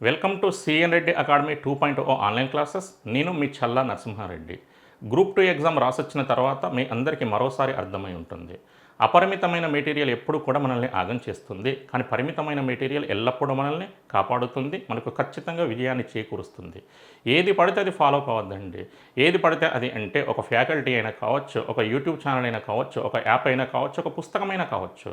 Welcome to CN Reddy academy 2.0 online classes. నేను మీ Challa Narasimhareddy. Group 2 exam రాసొచ్చిన తర్వాత మీ అందరికీ మరోసారి అర్థమై ఉంటుంది. అపరిమితమైన మెటీరియల్ ఎప్పుడు కూడా మనల్ని ఆగం చేస్తుంది. కానీ పరిమితమైన మెటీరియల్ ఎల్లప్పుడూ మనల్ని కాపాడుతుంది. మనకు ఖచ్చితంగా విజయాన్ని చేకూరుస్తుంది. ఏది పడితే అది ఫాలో కావద్దండి. ఏది పడితే అది అంటే ఒక ఫ్యాకల్టీ అయినా కావచ్చు, ఒక యూట్యూబ్ ఛానల్ అయినా కావచ్చు, ఒక యాప్ అయినా కావచ్చు, ఒక పుస్తకమైనా కావచ్చు.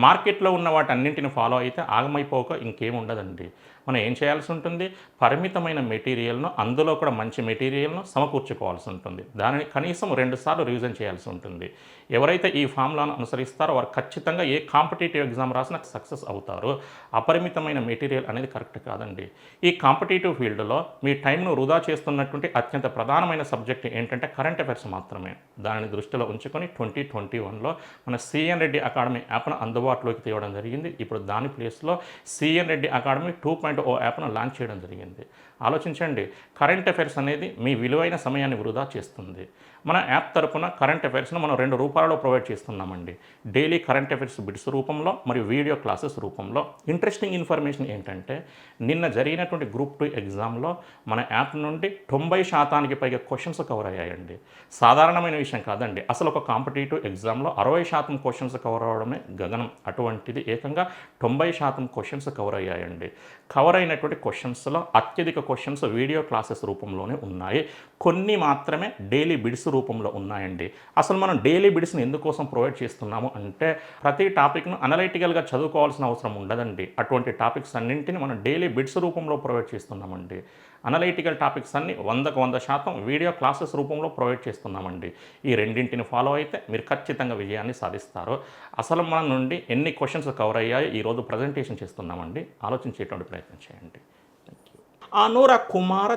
మార్కెట్లో ఉన్న వాటన్నింటిని ఫాలో అయితే ఆగమైపోక ఇంకేం ఉండదండి. మనం ఏం చేయాల్సి ఉంటుంది? పరిమితమైన మెటీరియల్ను, అందులో కూడా మంచి మెటీరియల్ను సమకూర్చుకోవాల్సి ఉంటుంది. దానిని కనీసం 2 సార్లు రివిజన్ చేయాల్సి ఉంటుంది. ఎవరైతే ఈ ఫార్ములాను అనుసరిస్తారో వారు ఖచ్చితంగా ఏ కాంపిటేటివ్ ఎగ్జామ్ రాసినా సక్సెస్ అవుతారు. అపరిమితమైన మెటీరియల్ అనేది కరెక్ట్ కాదండి. ఈ కాంపిటేటివ్ ఫీల్డ్లో మీ టైంను వృధా చేస్తున్నటువంటి అత్యంత ప్రధానమైన సబ్జెక్ట్ ఏంటంటే కరెంట్ అఫైర్స్ మాత్రమే. దానిని దృష్టిలో ఉంచుకొని 2021లో మన సిఎన్ రెడ్డి అకాడమీ యాప్ను అందుబాటులోకి తేవడం జరిగింది. ఇప్పుడు దాని ప్లేస్లో సిఎన్ రెడ్డి అకాడమీ 2.0 యాప్ను లాంచ్ చేయడం జరిగింది. ఆలోచించండి, కరెంట్ అఫైర్స్ అనేది మీ విలువైన సమయాన్ని వృధా చేస్తుంది. మన యాప్ తరపున కరెంట్ అఫైర్స్ను మనం 2 రూపాలలో ప్రొవైడ్ చేస్తున్నామండి. డైలీ కరెంట్ అఫైర్స్ బిట్స్ రూపంలో మరియు వీడియో క్లాసెస్ రూపంలో. ఇంట్రెస్టింగ్ ఇన్ఫర్మేషన్ ఏంటంటే నిన్న జరిగినటువంటి గ్రూప్ 2 ఎగ్జామ్లో మన యాప్ నుండి 90% పైగా క్వశ్చన్స్ కవర్ అయ్యాయండి. సాధారణమైన విషయం కాదండి. అసలు ఒక కాంపిటేటివ్ ఎగ్జామ్లో 60% క్వశ్చన్స్ కవర్ అవ్వడమే గగనం. అటువంటిది ఏకంగా 90% క్వశ్చన్స్ కవర్ అయ్యాయండి. కవర్ అయినటువంటి క్వశ్చన్స్లో అత్యధిక క్వశ్చన్స్ వీడియో క్లాసెస్ రూపంలోనే ఉన్నాయి. కొన్ని మాత్రమే డైలీ బిడ్స్ రూపంలో ఉన్నాయండి. అసలు మనం డైలీ బిడ్స్ని ఎందుకోసం ప్రొవైడ్ చేస్తున్నాము అంటే ప్రతి టాపిక్ను అనలైటికల్గా చదువుకోవాల్సిన అవసరం ఉండదండి. అటువంటి టాపిక్స్ అన్నింటినీ మనం డైలీ బిడ్స్ రూపంలో ప్రొవైడ్ చేస్తున్నామండి. అనలైటికల్ టాపిక్స్ అన్ని 100కు 100% వీడియో క్లాసెస్ రూపంలో ప్రొవైడ్ చేస్తున్నామండి. ఈ రెండింటిని ఫాలో అయితే మీరు ఖచ్చితంగా విజయాన్ని సాధిస్తారు. అసలు మన నుండి ఎన్ని క్వశ్చన్స్ కవర్ అయ్యాయో ఈరోజు ప్రజెంటేషన్ చేస్తున్నామండి. ఆలోచించేటువంటి ప్రయత్నం చేయండి. అనుర కుమార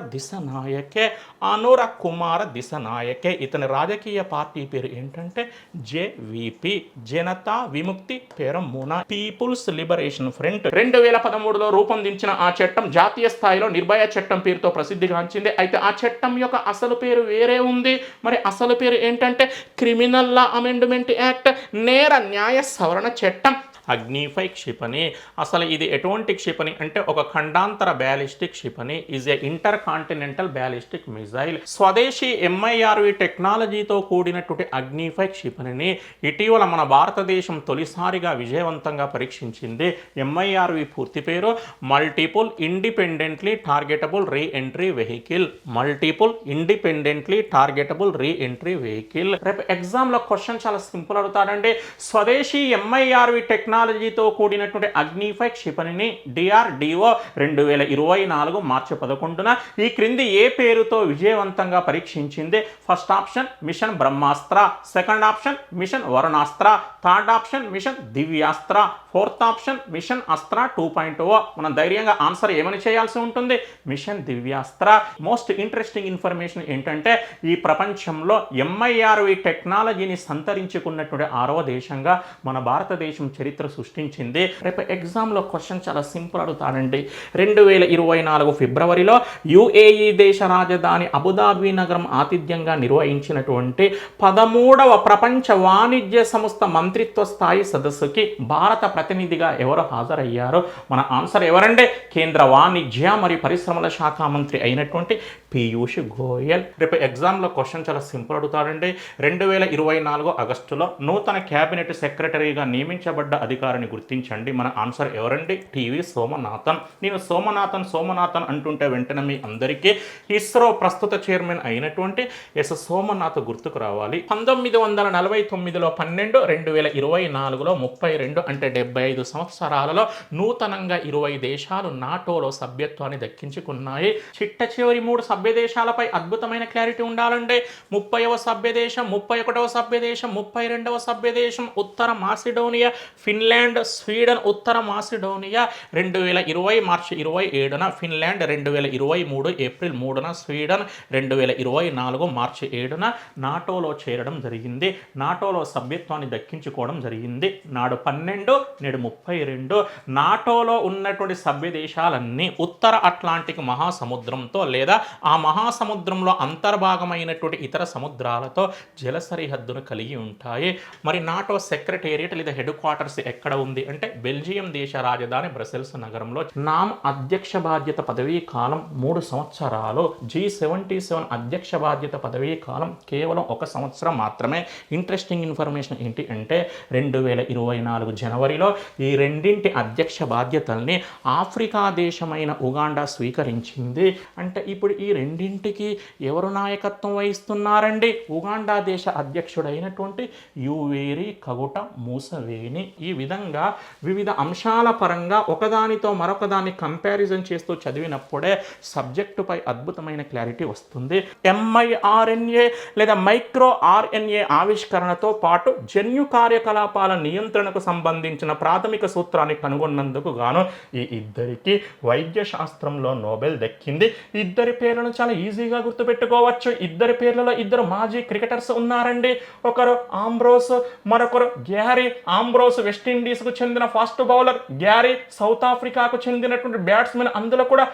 దిశనాయకే ఇతని రాజకీయ పార్టీ పేరు ఏంటంటే జేవీపీ, జనతా విముక్తి పెరమున, పీపుల్స్ లిబరేషన్ ఫ్రంట్. 2013లో రూపొందించిన ఆ చట్టం జాతీయ స్థాయిలో నిర్భయ చట్టం పేరుతో ప్రసిద్ధిగాంచింది. అయితే ఆ చట్టం యొక్క అసలు పేరు వేరే ఉంది. మరి అసలు పేరు ఏంటంటే క్రిమినల్ లా అమెండ్మెంట్ యాక్ట్, నేర న్యాయ సవరణ చట్టం. అగ్నిపై క్షిపణి. అసలు ఇది ఎటువంటి క్షిపణి అంటే ఒక ఖండాంతర బ్యాలిస్టిక్ క్షిపణి. Is a inter continental ballistic missile. స్వదేశీ ఎంఐఆర్వి టెక్నాలజీతో కూడినటువంటి అగ్నిపై క్షిపణిని ఇటీవల మన భారతదేశం తొలిసారిగా విజయవంతంగా పరీక్షించింది. ఎంఐఆర్వి పూర్తి పేరు multiple independently targetable re entry vehicle. Multiple independently targetable re entry vehicle. రేపు ఎగ్జామ్లో క్వశ్చన్ చాలా సింపుల్ అడుగుతాడండి. స్వదేశీ ఎంఐఆర్వి టెక్నాలజీతో కూడినటువంటి అగ్నిపై క్షిపణిని డిఆర్డిఓ 2024 మార్చి 11న ఈ క్రింది ఏ పేరుతో విజయవంతంగా పరీక్షించింది? First option mission Brahmastra, second option mission Varunastra, third option mission Divyastra, fourth option mission Astra 2.0. మనం ధైర్యంగా ఆన్సర్ ఏమని చేయాల్సి ఉంటుంది? Mission Divyastra. Most interesting information ఏంటంటే ఈ ప్రపంచంలో ఎంఐఆర్వి టెక్నాలజీని సంతరించుకున్నటువంటి 6వ దేశంగా మన భారతదేశం చరిత్ర సృష్టించింది. రేపు ఎగ్జామ్లో క్వశ్చన్ చాలా సింపుల్ అడుగుతాడండి. 2024 ఫిబ్రవరిలో యుఏఈ దేశ రాజధాని అబుదాబి నగరం ఆతిథ్యంగా నిర్వహించినటువంటి 13వ ప్రపంచ వాణిజ్య సంస్థ మంత్రిత్వ స్థాయి సదస్సుకి భారత ప్రతినిధిగా ఎవరు హాజరయ్యారో? మన ఆన్సర్ ఎవరండి? కేంద్ర వాణిజ్య మరియు పరిశ్రమల శాఖ మంత్రి అయినటువంటి పీయూష్ గోయల్. రేపు ఎగ్జామ్లో క్వశ్చన్ చాలా సింపుల్ అడుగుతారండి. 2024 ఆగస్టులో నూతన క్యాబినెట్ సెక్రటరీగా నియమించబడ్డ అధికారిని గుర్తించండి. మన ఆన్సర్ ఎవరండి? టీవీ సోమనాథన్. నేను సోమనాథన్ అంటుంటే వెంటనే మీ అందరికీ ఇస్రో ప్రస్తుత చైర్మన్ అయినటువంటి ఎస్ సోమనాథ్ గుర్తుకు రావాలి. 1949లో 12, 2024లో 32 అంటే 75 సంవత్సరాలలో నూతనంగా 20 దేశాలు నాటోలో సభ్యత్వాన్ని దక్కించుకున్నాయి. చిట్ట చివరి 3 సభ్య దేశాలపై అద్భుతమైన క్లారిటీ ఉండాలంటే 30వ సభ్య దేశం, 31వ సభ్య దేశం, 32వ సభ్య దేశం ఉత్తర మాసిడోనియా, ఫిన్లాండ్, స్వీడన్. ఉత్తర మాసిడోనియా 2020 మార్చి 27న, ఫిన్లాండ్ 2023 ఏప్రిల్ 3న, స్వీడన్ 2024 మార్చి 7న నాటోలో చేరడం జరిగింది. నాటోలో సభ్యత్వాన్ని దక్కించుకోవడం జరిగింది. నాడు 12, నేడు 32. నాటోలో ఉన్నటువంటి సభ్య దేశాలన్నీ ఉత్తర అట్లాంటిక్ మహాసముద్రంతో లేదా ఆ మహాసముద్రంలో అంతర్భాగమైనటువంటి ఇతర సముద్రాలతో జల సరిహద్దును కలిగి ఉంటాయి. మరి నాటో సెక్రటేరియట్ లేదా హెడ్ క్వార్టర్స్ ఎక్కడ ఉంది అంటే బెల్జియం దేశ రాజధాని బ్రసెల్స్ నగరంలో. నామ్ అధ్యక్ష బాధ్యత పదవీ కాలం 3 సంవత్సరాలు. G77 అధ్యక్ష బాధ్యత పదవీ కాలం కేవలం 1 సంవత్సరం మాత్రమే. ఇంట్రెస్టింగ్ ఇన్ఫర్మేషన్ ఏంటి అంటే 2024 జనవరిలో ఈ రెండింటి అధ్యక్ష బాధ్యతల్ని ఆఫ్రికా దేశమైన ఉగాండా స్వీకరించింది. అంటే ఇప్పుడు ఈ రెండింటికి ఎవరు నాయకత్వం వహిస్తున్నారండి? ఉగాండా దేశ అధ్యక్షుడైనటువంటి యువేరి కగుట మూసవేని. ఈ విధంగా వివిధ అంశాల పరంగా ఒకదానితో మరొకదాన్ని కంపారిజన్ చేస్తూ చదివినప్పుడే సబ్జెక్టుపై అద్భుతమైన క్లారిటీ వస్తుంది. mRNA లేదా మైక్రో ఆర్ఎన్ఏ ఆవిష్కరణతో పాటు జన్యు కార్యకలాపాల నియంత్రణకు సంబంధించిన ప్రాథమిక సూత్రాన్ని కనుగొన్నందుకు గాను ఈ ఇద్దరికి వైద్య శాస్త్రంలో నోబెల్ దక్కింది. ఇద్దరి పేర్లను చాలా ఈజీగా గుర్తుపెట్టుకోవచ్చు. ఇద్దరి పేర్లలో ఇద్దరు మాజీ క్రికెటర్స్ ఉన్నారండి. ఒకరు ఆంబ్రోస్, మరొకరు గ్యారీ. ఆంబ్రోస్ వెస్టిండీస్కు చెందిన ఫాస్ట్ బౌలర్, గ్యారీ సౌత్ ఆఫ్రికాకు చెందినటువంటి బ్యాట్స్మెన్. అందులో కూడా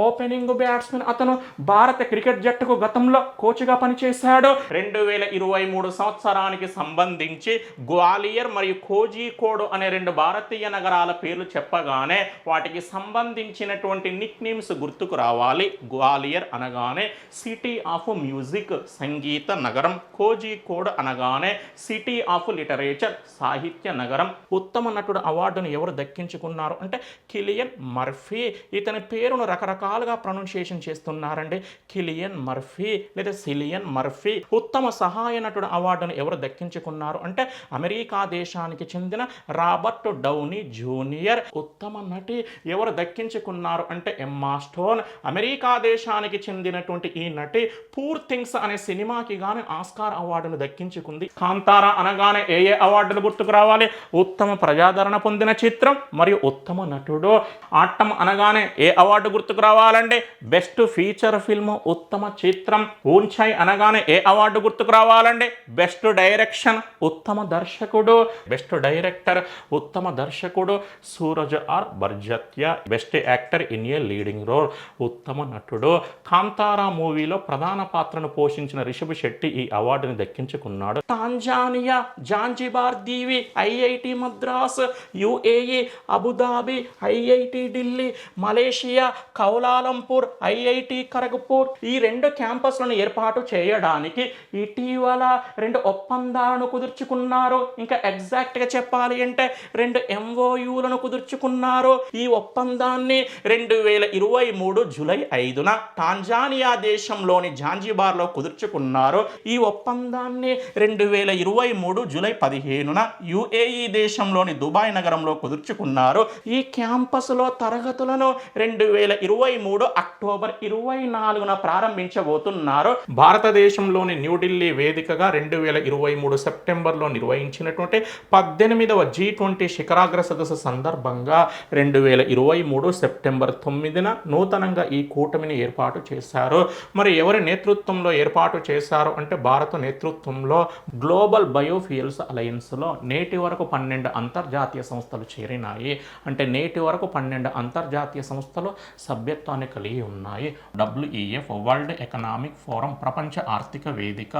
ఓపెనింగ్ బ్యాట్స్మెన్. అతను భారత క్రికెట్ జట్టుకు గతంలో కోచ్గా పనిచేశాడు. 2023 సంవత్సరానికి సంబంధించి గ్వాలియర్ మరియు కోజికోడ్ అనే 2 భారతీయ నగరాల పేర్లు చెప్పగానే వాటికి సంబంధించినటువంటి నిక్ నేమ్స్ గుర్తుకు రావాలి. గ్వాలియర్ అనగానే సిటీ ఆఫ్ మ్యూజిక్, సంగీత నగరం. కోజికోడ్ అనగానే సిటీ ఆఫ్ లిటరేచర్, సాహిత్య నగరం. ఉత్తమ నటుడు అవార్డును ఎవరు దక్కించుకున్నారు అంటే కిలియన్ మర్ఫీ. ఇతని పేరును రకరకాలుగా ప్రొనౌన్సియేషన్ చేస్తున్నారండి. కిలియన్ మర్ఫీ లేదా సిలియన్ మర్ఫీ. ఉత్తమ సహాయ నటుడు అవార్డును ఎవరు దక్కించుకున్నారు అంటే అమెరికా దేశానికి చెందిన రాబర్ట్ డౌనీ జూనియర్. ఉత్తమ నటి ఎవరు దక్కించుకున్నారు అంటే ఎమ్మా స్టోన్. అమెరికా దేశానికి చెందినటువంటి ఈ నటి పూర్ థింగ్స్ అనే సినిమాకి గాను ఆస్కార్ అవార్డును దక్కించుకుంది. కాంతారా అనగానే ఏ అవార్డులు గుర్తుకు రావాలి? ఉత్తమ ప్రజాదరణ పొందిన చిత్రం మరియు ఉత్తమ నటుడు. ఆట్టం అనగానే ఏ అవార్డు గుర్తుకు రావాలండి? బెస్ట్ ఫీచర్ ఫిల్మ్, ఉత్తమ చిత్రం. ఊంచాయ్ అనగానే ఏ అవార్డు గుర్తుకు రావాలండి? బెస్ట్ డైరెక్షన్, ఉత్తమ దర్శకుడు. బెస్ట్ డైరెక్టర్, ఉత్తమ దర్శకుడు Sooraj R Barjatya. Best actor in a leading role, ఉత్తమ నటుడు. కాంతారా మూవీలో ప్రధాన పాత్రను పోషించిన రిషబ్ శెట్టి ఈ అవార్డుని దక్కించుకున్నాడు. టాంజానియా జాంజిబార్ దీవి, IIT Madras. UAE Abu Dhabi, IIT Delhi. Malaysia Kuala Lumpur, IIT Kharagpur. ఈ 2 క్యాంపస్లను ఏర్పాటు చేయడానికి ఇటీవల 2 ఒప్పందాలను కుదుర్చుకున్నారు. ఇంకా ఎగ్జాక్ట్గా చెప్పాలి అంటే 2 MOUలను కుదుర్చుకున్నారు. ఈ ఒప్పందాన్ని 2023 జూలై 5న టాంజానియా దేశంలోని జాంజిబార్లో కుదుర్చుకున్నారు. ఈ ఒప్పందాన్ని 2023 జూలై 15న యుఏఈ దేశంలోని దుబాయ్ నగరంలో కుదుర్చుకున్నారు. ఈ క్యాంపస్లో తరగతులను 2023 అక్టోబర్ 24న ప్రారంభించబోతున్నారు. భారతదేశంలోని న్యూఢిల్లీ వేదికగా 2023 సెప్టెంబర్లో నిర్వహించినటువంటి 18వ G20 శిఖరాగ్ర సదస్సు సందర్భంగా 2023 సెప్టెంబర్ 9న నూతనంగా ఈ కూటమిని ఏర్పాటు చేశారు. మరి ఎవరి నేతృత్వంలో ఏర్పాటు చేశారు అంటే భారత నేతృత్వంలో గ్లోబల్ బయోఫ్యూయల్స్ అలయన్స్లో నేటి వరకు 12 అంతర్జాతీయ సంస్థలు చేరినాయి. అంటే నేటి వరకు 12 అంతర్జాతీయ సంస్థలు సభ్యత్వాన్ని కలిగి ఉన్నాయి. WEF వరల్డ్ ఎకనామిక్ ఫోరం, ప్రపంచ ఆర్థిక వేదిక.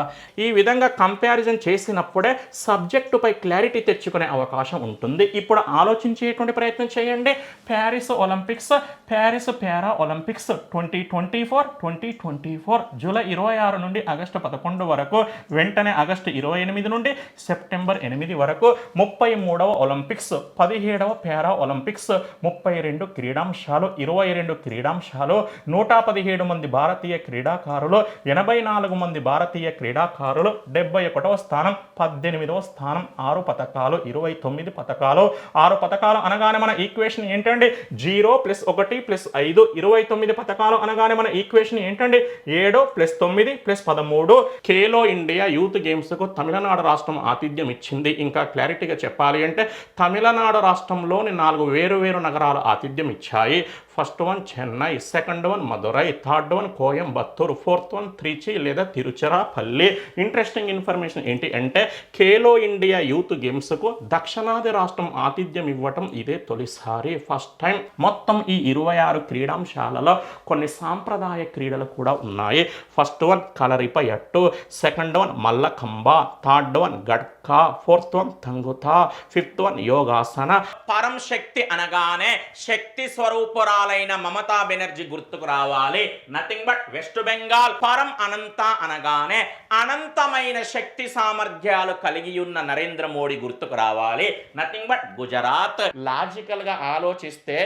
ఈ విధంగా కంపారిజన్ చేసినప్పుడే సబ్జెక్టుపై క్లారిటీ తెచ్చుకునే అవకాశం ఉంటుంది. ఇప్పుడు ఆలోచించేటువంటి ప్రయత్నం చేయండి. ప్యారిస్ ఒలింపిక్స్, ప్యారిస్ పారా ఒలింపిక్స్ 2024 జూలై 26 నుండి ఆగస్టు 11 వరకు, వెంటనే ఆగస్టు 28 నుండి సెప్టెంబర్ 8 వరకు. 33వ ఒలింపిక్స్, 17వ పారా ఒలింపిక్స్. 32 క్రీడాంశాలు, 22 క్రీడాంశాలు, 117 మంది భారతీయ క్రీడాకారులు, 84 మంది భారతీయ క్రీడాకారులు, 71వ స్థానం, 18వ స్థానం, 6 పతకాలు, 29 పతకాలు. 6 పతకాలు అనగానే మన ఈక్వేషన్ ఏంటండి? 0 + 1 + 5. 29 పతకాలు అనగానే మన ఈక్వేషన్ ఏంటండి? 7 + 9 + 13. ఖేలో ఇండియా యూత్ గేమ్స్కు తమిళనాడు రాష్ట్రం ఆతిథ్యం ఇచ్చింది. ఇంకా క్లారిటీగా చెప్పాలి అంటే తమిళనాడు రాష్ట్రంలోని 4 వేరు నగరాలు ఆతిథ్యం ఇచ్చాయి. First one Chennai. Chennai, second one Madurai, third one Coimbatore, fourth one Trichy లేదా తిరుచిరాపల్లి. ఇంట్రెస్టింగ్ ఇన్ఫర్మేషన్ ఏంటి అంటే ఖేలో ఇండియా యూత్ గేమ్స్కు దక్షిణాది రాష్ట్రం ఆతిథ్యం ఇవ్వటం ఇదే తొలిసారి, ఫస్ట్ టైం. మొత్తం ఈ 26 క్రీడాంశాలలో కొన్ని సాంప్రదాయ క్రీడలు కూడా ఉన్నాయి. First one Kalaripayattu, second one Mallakhamba, third one Gatka, fourth one Thangta, fifth one Yogasana. Param Shakti అనగానే శక్తి స్వరూపురాలైన మమతా బెనర్జీ గుర్తుకు రావాలి, నథింగ్ బట్ వెస్ట్ బెంగాల్. పరం అనంత అనగానే అనంతమైన శక్తి సామర్థ్యాలు కలిగి ఉన్న నరేంద్ర మోడీ గుర్తుకు రావాలి, నథింగ్ బట్ గుజరాత్. లాజికల్ గా ఆలోచిస్తే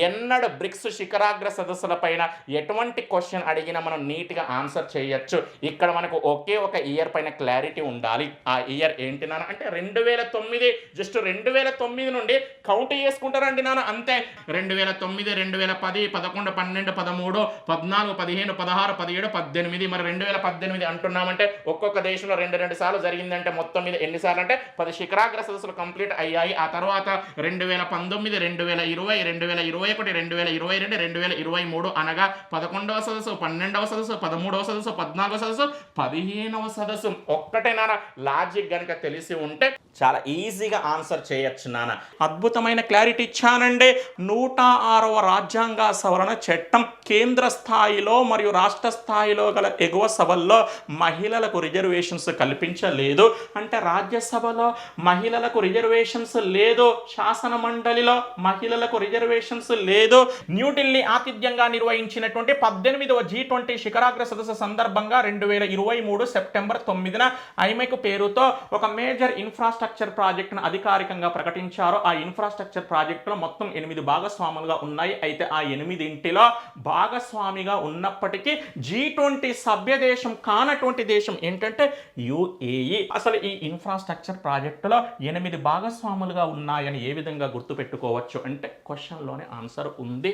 ఎన్నడు బ్రిక్స్ శిఖరాగ్ర సదస్సుల పైన ఎటువంటి క్వశ్చన్ అడిగినా మనం నీట్ గా ఆన్సర్ చేయొచ్చు. ఇక్కడ మనకు ఒకే ఒక ఇయర్ పైన క్లారిటీ ఉండాలి. ఆ ఇయర్ ఏంటి నాన్న అంటే 2009. జస్ట్ 2009 నుండి కౌంట్ చేసుకుంటారండి నాన్న, అంతే. 2009, 2010, 11, 12, 13, 14, 15, 16, 17, 18. మరి 2018 అంటున్నామంటే ఒక్కొక్క దేశంలో రెండు సార్లు జరిగిందంటే మొత్తం మీద ఎన్నిసార్లు అంటే 10 శిఖరాగ్ర సదస్సులు కంప్లీట్ అయ్యాయి. ఆ తర్వాత 2019, 2020, 2021, 2022, 2023 అనగా 11వ సదస్సు, 12వ సదస్సు, 13వ సదస్సు, 14వ సదస్సు, 15వ సదస్సు. ఒక్కటే నాన్న లాజిక్ గనుక తెలిసి ఉంటే చాలా ఈజీగా ఆన్సర్ చేయొచ్చు నాన్న. అద్భుతమైన క్లారిటీ ఇచ్చానండి. 106వ రాజ్యాంగ సవరణ చట్టం కేంద్ర స్థాయిలో మరియు రాష్ట్ర స్థాయిలో గల ఎగువ సభల్లో మహిళలకు రిజర్వేషన్స్ కల్పించలేదు. అంటే రాజ్యసభలో మహిళలకు రిజర్వేషన్స్ లేదు, శాసన మండలిలో మహిళలకు రిజర్వేషన్స్ లేదు. న్యూఢిల్లీ ఆతిథ్యంగా నిర్వహించినటువంటి 18వ G20 శిఖరాగ్ర సదస్సు సందర్భంగా 2023 సెప్టెంబర్ 9న ఐమెక్ పేరుతో ఒక మేజర్ ఇన్ఫ్రాస్ట్రక్చర్ ప్రాజెక్టును అధికారికంగా ప్రకటించారు. ఆ ఇన్ఫ్రాస్ట్రక్చర్ ప్రాజెక్టులో మొత్తం 8 భాగస్వాములుగా ఉన్నాయి. అయితే ఆ 8 భాగస్వామిగా ఉన్నప్పటికీ G20 సభ్య దేశం కానటువంటి దేశం ఏంటంటే UAE. అసలు ఈ ఇన్ఫ్రాస్ట్రక్చర్ ప్రాజెక్టులో 8 భాగస్వాములుగా ఉన్నాయని ఏ విధంగా గుర్తుపెట్టుకోవచ్చు అంటే క్వశ్చన్లోనే ఆన్సర్ ఉంది.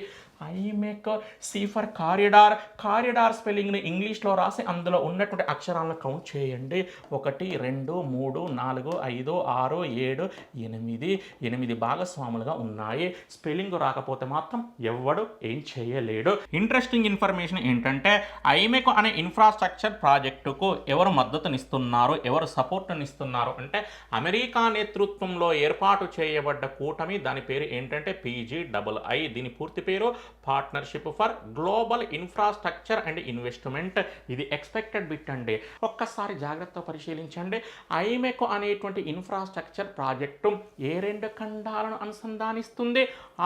IMEC C for corridor. Corridor స్పెల్లింగ్ని ఇంగ్లీష్లో రాసి అందులో ఉన్నటువంటి అక్షరాలను కౌంట్ చేయండి. 1, 2, 3, 4, 5, 6, 7, 8 భాగస్వాములుగా ఉన్నాయి. స్పెల్లింగ్ రాకపోతే మాత్రం ఎవ్వడు ఏం చేయలేడు. ఇంట్రెస్టింగ్ ఇన్ఫర్మేషన్ ఏంటంటే ఐమెక్ అనే ఇన్ఫ్రాస్ట్రక్చర్ ప్రాజెక్టుకు ఎవరు మద్దతునిస్తున్నారు, ఎవరు సపోర్టునిస్తున్నారు అంటే అమెరికా నేతృత్వంలో ఏర్పాటు చేయబడ్డ కూటమి. దాని పేరు ఏంటంటే PGII. దీని పూర్తి పేరు partnership for global infrastructure and investment. ఇది ఎక్స్పెక్టెడ్ బిట్ అండి. ఒక్కసారి జాగ్రత్తగా పరిశీలించండి. ఐమెక్ అనేటువంటి ఇన్ఫ్రాస్ట్రక్చర్ ప్రాజెక్టు ఏ 2 ఖండాలను అనుసంధానిస్తుంది?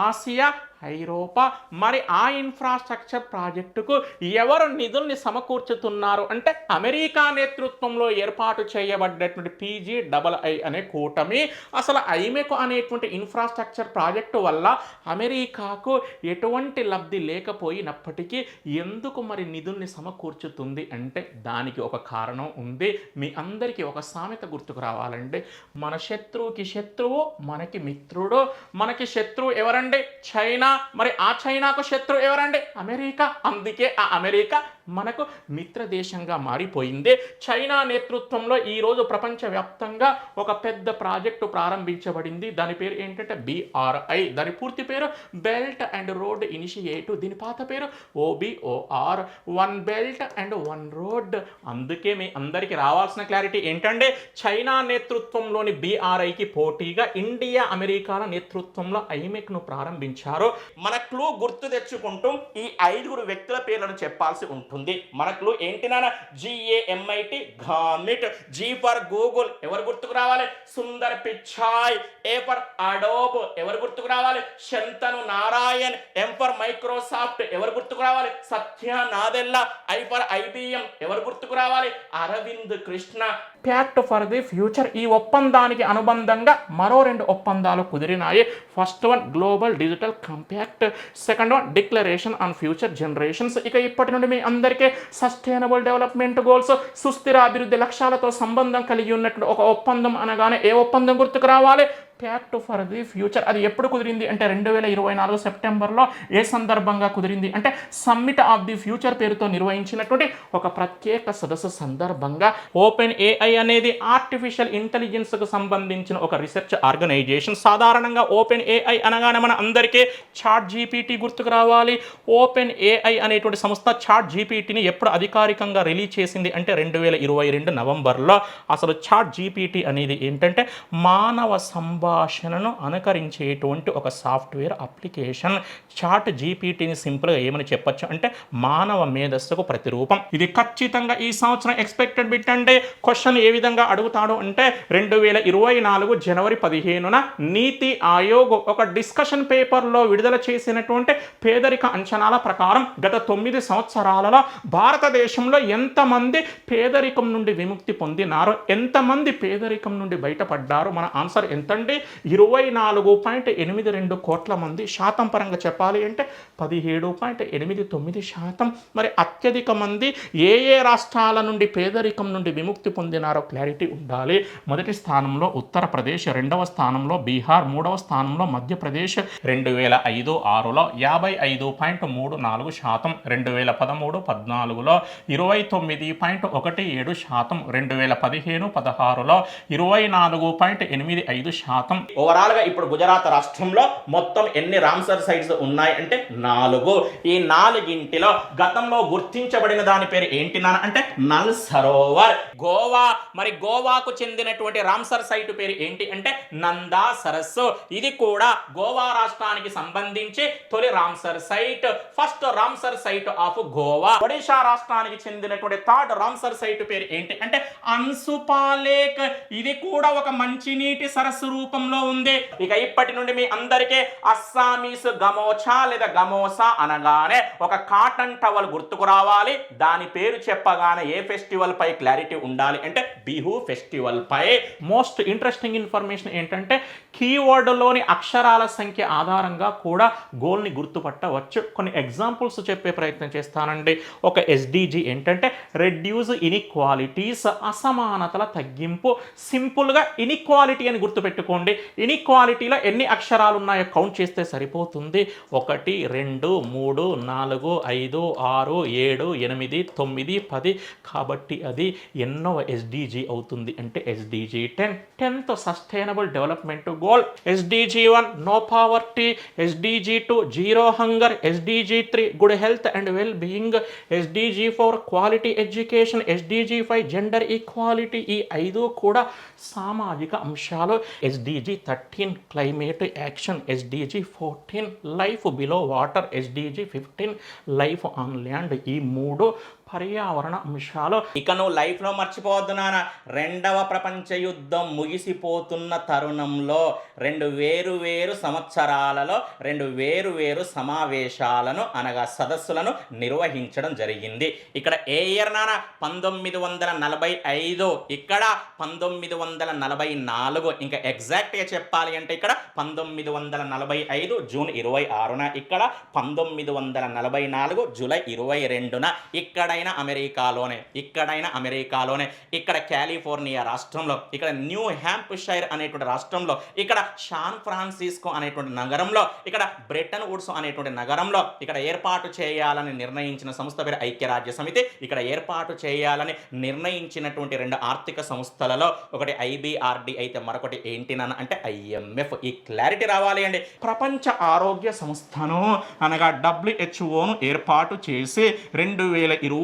ఆసియా, ఐరోపా. మరి ఆ ఇన్ఫ్రాస్ట్రక్చర్ ప్రాజెక్టుకు ఎవరు నిధుల్ని సమకూర్చుతున్నారు అంటే అమెరికా నేతృత్వంలో ఏర్పాటు చేయబడ్డటువంటి PGII అనే కూటమి. అసలు ఐమెక్ అనేటువంటి ఇన్ఫ్రాస్ట్రక్చర్ ప్రాజెక్టు వల్ల అమెరికాకు ఎటువంటి లబ్ధి లేకపోయినప్పటికీ ఎందుకు మరి నిధుల్ని సమకూర్చుతుంది అంటే దానికి ఒక కారణం ఉంది. మీ అందరికీ ఒక సామెత గుర్తుకు రావాలండి. మన శత్రువుకి శత్రువు మనకి మిత్రుడు. మనకి శత్రువు ఎవరండి? చైనా. మరి ఆ చైనాకు శత్రువు ఎవరండి? అమెరికా. అందుకే ఆ అమెరికా మనకు మిత్ర దేశంగా మారిపోయింది. చైనా నేతృత్వంలో ఈరోజు ప్రపంచవ్యాప్తంగా ఒక పెద్ద ప్రాజెక్టు ప్రారంభించబడింది. దాని పేరు ఏంటంటే BRI. దాని పూర్తి పేరు బెల్ట్ అండ్ రోడ్ ఇనిషియేటివ్. దీని పాత పేరు OBOR, one belt and one road. అందుకే మీ అందరికీ రావాల్సిన క్లారిటీ ఏంటంటే చైనా నేతృత్వంలోని BRIకి పోటీగా ఇండియా, అమెరికాల నేతృత్వంలో ఐమెక్ను ప్రారంభించారు. మన క్లూ గుర్తు తెచ్చుకుంటూ ఈ 5 వ్యక్తుల పేర్లను చెప్పాల్సి ఉంటుంది. మన క్లూ ఏంటి నాన్న? GAMIT, GAMIT. G for Google, ఎవరు గుర్తుకు రావాలి? Sundar Pichai. A for Adobe, ఎవరు గుర్తుకు రావాలి? Shantanu Narayen. M for Microsoft, ఎవరు గుర్తుకు రావాలి? Satya Nadella. I for IBM, ఎవరు గుర్తుకు రావాలి? Arvind Krishna. Pact for the future. ఈ ఒప్పందానికి అనుబంధంగా మరో 2 ఒప్పందాలు కుదిరినాయి. First one global digital compact, second one declaration on future generations. ఇక ఇప్పటి నుండి మీ అందరికీ సస్టైనబుల్ డెవలప్మెంట్ గోల్స్, సుస్థిర అభివృద్ధి లక్ష్యాలతో సంబంధం కలిగి ఉన్నట్టు ఒక ఒప్పందం అనగానే ఏ ఒప్పందం గుర్తుకు రావాలి? Pact for the future. అది ఎప్పుడు కుదిరింది అంటే 2024 సెప్టెంబర్లో. ఏ సందర్భంగా కుదిరింది అంటే సమ్మిట్ ఆఫ్ ది ఫ్యూచర్ పేరుతో నిర్వహించినటువంటి ఒక ప్రత్యేక సదస్సు సందర్భంగా. ఓపెన్ ఏఐ అనేది ఆర్టిఫిషియల్ ఇంటెలిజెన్స్కు సంబంధించిన ఒక రీసెర్చ్ ఆర్గనైజేషన్. సాధారణంగా ఓపెన్ ఏఐ అనగానే మన అందరికీ చాట్ జీపీటీ గుర్తుకు రావాలి. ఓపెన్ ఏఐ అనేటువంటి సంస్థ చాట్ జీపీటీని ఎప్పుడు అధికారికంగా రిలీజ్ చేసింది అంటే 2022 నవంబర్లో. అసలు చాట్ జీపీటీ అనేది ఏంటంటే మానవ సంభాషణను అనుకరించేటువంటి ఒక సాఫ్ట్వేర్ అప్లికేషన్. చాట్ జీపీటీని సింపుల్గా ఏమని చెప్పొచ్చు అంటే మానవ మేధస్సుకు ప్రతిరూపం. ఇది ఖచ్చితంగా ఈ సంవత్సరం ఎక్స్పెక్టెడ్ బిట్ అంటే క్వశ్చన్ ఏ విధంగా అడుగుతాడు అంటే 2024 జనవరి 15న నీతి ఆయోగ్ ఒక డిస్కషన్ పేపర్లో విడుదల చేసినటువంటి పేదరిక అంచనాల ప్రకారం గత 9 సంవత్సరాలలో భారతదేశంలో ఎంతమంది పేదరికం నుండి విముక్తి పొందినారో, ఎంతమంది పేదరికం నుండి బయటపడ్డారో. మన ఆన్సర్ ఎంతండి? 24.82 కోట్ల మంది. శాతం పరంగా చెప్పాలి అంటే 17.89%. మరి అత్యధిక మంది ఏ ఏ రాష్ట్రాల నుండి పేదరికం నుండి విముక్తి పొందినారో క్లారిటీ ఉండాలి. మొదటి స్థానంలో ఉత్తరప్రదేశ్, రెండవ స్థానంలో బీహార్, మూడవ స్థానంలో మధ్యప్రదేశ్. 2005-06లో 55.34%, 2013-14లో 29.17%, 2015-16లో 24.85%. ఓవరాల్గా ఇప్పుడు గుజరాత్ రాష్ట్రంలో మొత్తం ఎన్ని రామ్సర్ సైట్స్ ఉన్నాయి అంటే 4. ఈ 4గింటిలో గతంలో గుర్తించబడిన దాని పేరు ఏంటి నాన్న అంటే నల్ సరోవర్. గోవా, మరి గోవాకు చెందినటువంటి రామ్సర్ సైట్ పేరు ఏంటి అంటే నందా సరస్సు. ఇది కూడా గోవా రాష్ట్రానికి సంబంధించి తొలి Ramsar site, first Ramsar site of Goa. Odisha రాష్ట్రానికి చెందినటువంటి థర్డ్ రామ్సర్ సైట్ పేరు ఏంటి అంటే అన్సుపా లేక్. ఇది కూడా ఒక మంచినీటి సరస్సు రూపంలో ఉంది. ఇక ఇప్పటి నుండి మీ అందరికీ అస్సామీస్ గమోచా లేదా గమోసా అనగానే ఒక కాటన్ టవల్ గుర్తుకు రావాలి. దాని పేరు చెప్పగానే ఏ ఫెస్టివల్ పై క్లారిటీ ఉండాలి అంటే బిహు ఫెస్టివల్ పై. మోస్ట్ ఇంట్రెస్టింగ్ ఇన్ఫర్మేషన్ ఏంటంటే కీవర్డ్లోని అక్షరాల సంఖ్య ఆధారంగా కూడా గోల్ని గుర్తుపట్టవచ్చు. కొన్ని ఎగ్జాంపుల్స్ చెప్పే ప్రయత్నం చేస్తానండి. ఒక ఎస్డిజి ఏంటంటే రెడ్యూస్ ఇనిక్వాలిటీస్, అసమానతల తగ్గింపు. సింపుల్గా ఇనిక్వాలిటీ అని గుర్తుపెట్టుకోండి. ఇనిక్వాలిటీలో ఎన్ని అక్షరాలు ఉన్నాయో కౌంట్ చేస్తే సరిపోతుంది. 1, 2, 3, 4, 5, 6, 7, 8, 9, 10. కాబట్టి అది ఎన్నవ ఎస్డిజి అవుతుంది అంటే SDG 10. 10th sustainable development goal. SDG 1 no poverty, SDG 2 zero hunger, SDG 3 good health and well being, SDG 4 quality education, SDG 5 gender equality. ఈ 5 కూడా సామాజిక అంశాలు. SDG 13 climate action, SDG 14 life below water, SDG 15 life on land. ఈ 3 పర్యావరణ అంశాలు. ఇక నువ్వు లైఫ్లో మర్చిపోవద్దు నాన్న, 2వ ప్రపంచ యుద్ధం ముగిసిపోతున్న తరుణంలో 2 వేరు సంవత్సరాలలో 2 వేరు సమావేశాలను అనగా సదస్సులను నిర్వహించడం జరిగింది. ఇక్కడ ఏ ఇయర్ నాన్న 1945, ఇక్కడ 1944. ఇంకా ఎగ్జాక్ట్గా చెప్పాలి అంటే ఇక్కడ 1945 జూన్ 26న, ఇక్కడ 1944 జూలై 22న. ఇక్కడైనా అమెరికాలోనే, ఇక్కడ కాలిఫోర్నియా రాష్ట్రంలో, ఇక్కడ న్యూ హ్యాంప్షైర్ అనేటువంటి రాష్ట్రంలో, ఇక్కడ శాన్ ఫ్రాన్సిస్కో అనేటువంటి నగరంలో, ఇక్కడ బ్రెటన్ వుడ్స్ అనేటువంటి నగరంలో ఇక్కడ ఏర్పాటు చేయాలని నిర్ణయించిన సంస్థ పేరు ఐక్యరాజ్య సమితి. ఇక్కడ ఏర్పాటు చేయాలని నిర్ణయించినటువంటి 2 ఆర్థిక సంస్థలలో ఒకటి ఐబిఆర్డి అయితే మరొకటి ఏంటి నాన్న అంటే ఐఎంఎఫ్. ఈ క్లారిటీ రావాలి అండి. ప్రపంచ ఆరోగ్య సంస్థను అనగా డబ్ల్యూహెచ్ఓను ఏర్పాటు చేసి 2023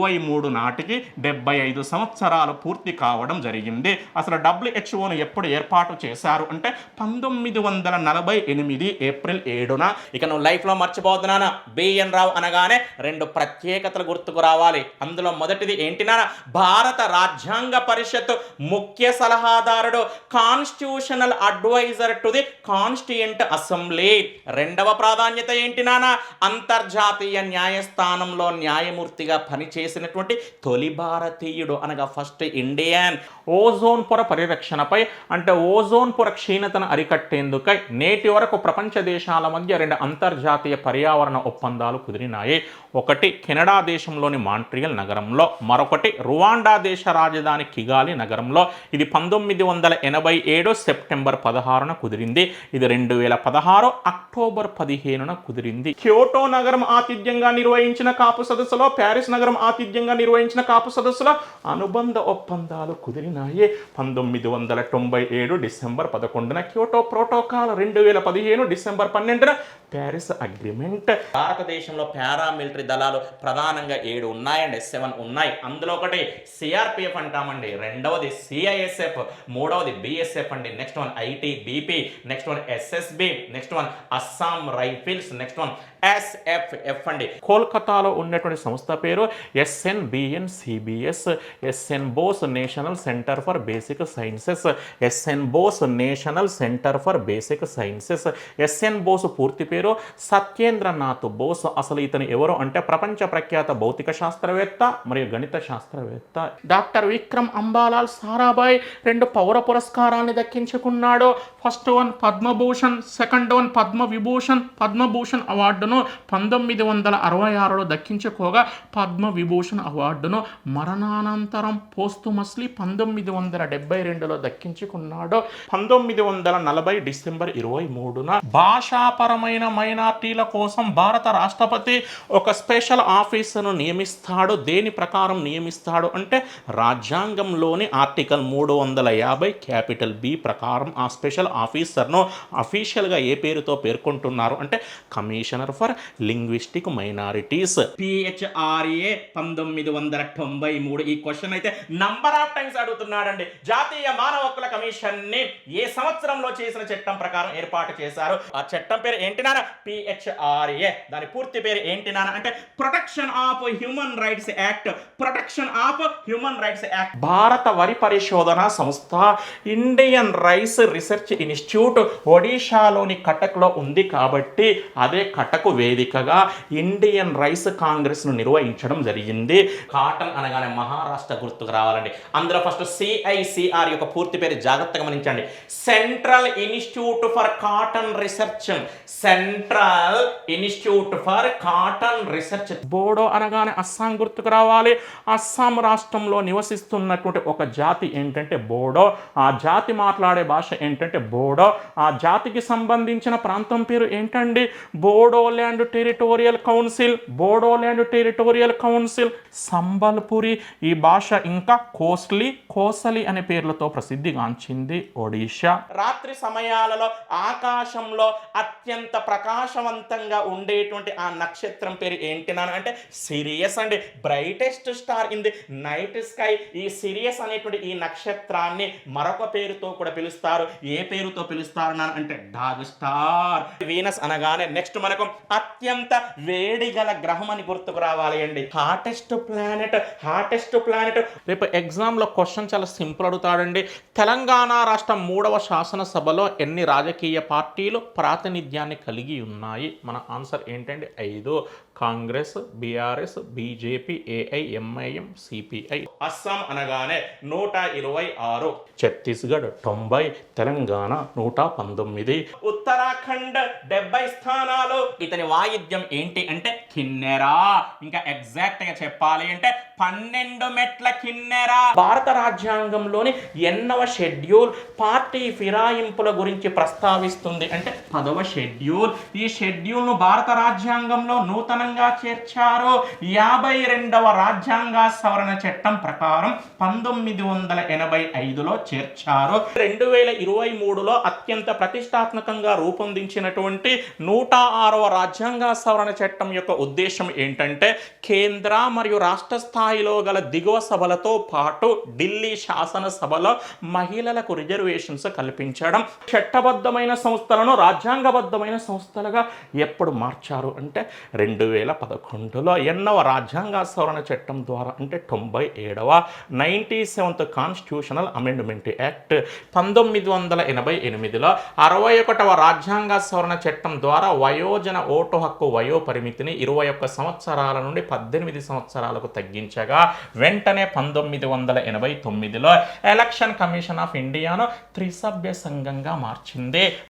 నాటికి 75 సంవత్సరాలు పూర్తి కావడం జరిగింది. అసలు డబ్ల్యూహెచ్ఓను ఎప్పుడు ఏర్పాటు చేశారు అంటే 1948 ఏప్రిల్ 7న. ఇక నువ్వు లైఫ్లో మర్చిపోతున్నానా, బిఎన్ రావు అనగానే 2 ప్రత్యేకతలు గుర్తుకు రావాలి. అందులో మొదటిది ఏంటి నాన్న, భారత రాజ్యాంగ పరిషత్ ముఖ్య సలహాదారుడు, constitutional adviser to the constituent assembly. 2వ ప్రాధాన్యత ఏంటి నాన్న, అంతర్జాతీయ న్యాయస్థానంలో న్యాయమూర్తిగా పనిచేసి చేసినటువంటి తొలి భారతీయుడు అనగా ఫస్ట్ ఇండియన్. ఓజోన్ పొర పరిరక్షణపై అంటే ఓజోన్ పొర క్షీణతను అరికట్టేందుకై నేటి వరకు ప్రపంచ దేశాల మధ్య 2 అంతర్జాతీయ పర్యావరణ ఒప్పందాలు కుదిరినాయి. ఒకటి కెనడా దేశంలోని మాంట్రియల్ నగరంలో, మరొకటి రువాండా దేశ రాజధాని కిగాలి నగరంలో. ఇది 1987 సెప్టెంబర్ 16న కుదిరింది. ఇది 2016 అక్టోబర్ 15న కుదిరింది. క్యోటో నగరం ఆతిథ్యంగా నిర్వహించిన కాపు సదస్సులో, ప్యారిస్ నగరం ఆతిథ్యంగా నిర్వహించిన కాపు సదస్సులో అనుబంధ ఒప్పందాలు కుదిరినాయి. 1997 డిసెంబర్ 11న క్యోటో ప్రోటోకాల్, 2015 డిసెంబర్ 12న ప్యారిస్ అగ్రిమెంట్. భారతదేశంలో పారామిలిటరీ దళాలు ప్రధానంగా 7 ఉన్నాయండి, 7 ఉన్నాయి. అందులో ఒకటి సిఆర్పిఎఫ్ అంటామండి, రెండవది సిఐఎస్ఎఫ్, మూడవది బిఎస్ఎఫ్ అండి, next one ITBP, next one SSB, next one Assam rifles, next one SFF అండి. కోల్కతాలో ఉన్నటువంటి సంస్థ పేరు SNBN CBS, SN Bose national centre for basic sciences, SN Bose national centre for basic sciences. SN Bose పూర్తి పేరు సత్యేంద్రనాథ్ బోస్. అసలు ఇతను ఎవరు అంటే ప్రపంచ ప్రఖ్యాత భౌతిక శాస్త్రవేత్త మరియు గణిత శాస్త్రవేత్త. డాక్టర్ విక్రమ్ అంబాలాల్ సారాభాయ్ 2 పౌర పురస్కారాన్ని దక్కించుకున్నాడు. First one Padma Bhushan, second one Padma Vibhushan. Padma Bhushan అవార్డును 1966లో దక్కించుకోగా పద్మవిభూషణ్ అవార్డును మరణానంతరం పోస్టుమస్లీ 1972లో దక్కించుకున్నాడు. 1940 డిసెంబర్ 23న భాషాపరమైన మైనార్టీల కోసం భారత రాష్ట్రపతి ఒక స్పెషల్ ఆఫీసర్ను నియమిస్తాడు. దేని ప్రకారం నియమిస్తాడు అంటే రాజ్యాంగంలోని ఆర్టికల్ 350 క్యాపిటల్ బి ప్రకారం ఆ స్పెషల్ ఆఫీసర్ను అఫీషియల్గా ఏ పేరుతో పేర్కొంటున్నారు అంటే commissioner for linguistic minorities, PHRA 1993. ఈ క్వశ్చన్ అయితే నంబర్ ఆఫ్ టైమ్స్ అడుగుతున్నాడండి. జాతీయ మానవ హక్కుల కమిషన్ ని ఏ సంవత్సరంలో చేసిన చట్టం ప్రకారం ఏర్పాటు చేశారు? ఆ చట్టం పేరు ఏంటి నాన్న? PHRA. దాని పూర్తి పేరు ఏంటి నాన్న అంటే protection of human rights act. Protection of human rights act. భారత వరి పరిశోధన సంస్థ, ఇండియన్ రైస్ రీసెర్చ్ ఇన్స్టిట్యూట్ ఒడిషాలోని కటక్లో ఉంది కాబట్టి అదే కటకు వేదికగా ఇండియన్ రైస్ కాంగ్రెస్ ను నిర్వహించడం జరిగింది. కాటన్ అనగానే మహారాష్ట్ర గుర్తుకు రావాలండి. అందులో ఫస్ట్ CICR యొక్క పూర్తి పేరు జాగ్రత్తగా గమనించండి, central institute for cotton research. Central institute for cotton research. Bodo అనగానే అస్సాం గుర్తుకు రావాలి. అస్సాం రాష్ట్రంలో నివసిస్తున్నటువంటి ఒక జాతి ఏంటంటే బోడో. ఆ జాతి మాట్లాడే భాష ఏంటంటే బోడో. ఆ జాతికి సంబంధించిన ప్రాంతం పేరు ఏంటండి? Bodoland territorial council. Bodoland territorial council. Sambalpuri. ఈ భాష ఇంకా కోసలి అనే పేర్లతో ప్రసిద్ధిగాంచింది ఒడిషా. రాత్రి సమయాలలో ఆకాశంలో అత్యంత ప్రకాశవంతంగా ఉండేటువంటి ఆ నక్షత్రం పేరు ఏంటి నాన్న అంటే సిరియస్ అండి. Brightest star in the night sky. ఈ సిరియస్ అనేటువంటి ఈ నక్షత్రాన్ని మరొక పేరుతో కూడా పిలుస్తారు. ఏ పేరుతో పిలుస్తారు నాన్న అంటే డాగ్ స్టార్. వీనస్ అనగానే నెక్స్ట్ మనకు అత్యంత వేడి గల గ్రహం అని గుర్తుకు రావాలి అండి. Hottest planet. రేపు ఎగ్జామ్లో క్వశ్చన్ చాలా సింపుల్ అడుగుతాడండి. తెలంగాణ రాష్ట్రం 3వ శాసనసభలో ఎన్ని రాజకీయ పార్టీలు ప్రాతినిధ్యాన్ని కలిగి ఉన్నాయి? మన ఆన్సర్ ఏంటండి? 5. Congress, BRS, BJP, AIMIM, CPI. Assam అనగానే 126, ఛత్తీస్గఢ్ 90, తెలంగాణ 119, ఉత్తరాఖండ్ 70 స్థానాలు. ఇతని వాయిద్యం ఏంటి అంటే కిన్నెరా. ఇంకా ఎగ్జాక్ట్ గా చెప్పాలి అంటే 12 మెట్ల కిన్నెరా. భారత రాజ్యాంగంలోని 8వ షెడ్యూల్ పార్టీ ఫిరాయింపుల గురించి ప్రస్తావిస్తుంది అంటే 10వ షెడ్యూల్. ఈ షెడ్యూల్ ను భారత రాజ్యాంగంలో నూతనంగా చేర్చారు. 52వ రాజ్యాంగ సవరణ చట్టం ప్రకారం 1985లో చేర్చారు. 2023లో అత్యంత ప్రతిష్టాత్మకంగా రూపొందించినటువంటి 106వ రాజ్యాంగ సవరణ చట్టం యొక్క ఉద్దేశం ఏంటంటే కేంద్ర మరియు రాష్ట్ర స్థాయిలో గల దిగువ సభలతో పాటు ఢిల్లీ శాసనసభలో మహిళలకు రిజర్వేషన్స్ కల్పించడం. చట్టబద్ధమైన సంస్థలను రాజ్యాంగబద్ధమైన సంస్థలుగా ఎప్పుడు మార్చారు అంటే 2011లో 8వ రాజ్యాంగ సవరణ చట్టం ద్వారా అంటే 97వ 97th కాన్స్టిట్యూషనల్ అమెండ్మెంట్ యాక్ట్ 1988లో 61వ రాజ్యాంగ సవరణ చట్టం ద్వారా వయోజన ఓటు హక్కు వయో పరిమితిని 21 సంవత్సరాల నుండి 18 సంవత్సరాలకు తగ్గించగా వెంటనే 1989లో ఎలక్షన్ కమిషన్ ఆఫ్ ఇండియాను త్రిసభ్య సంఘంగా మార్చింది.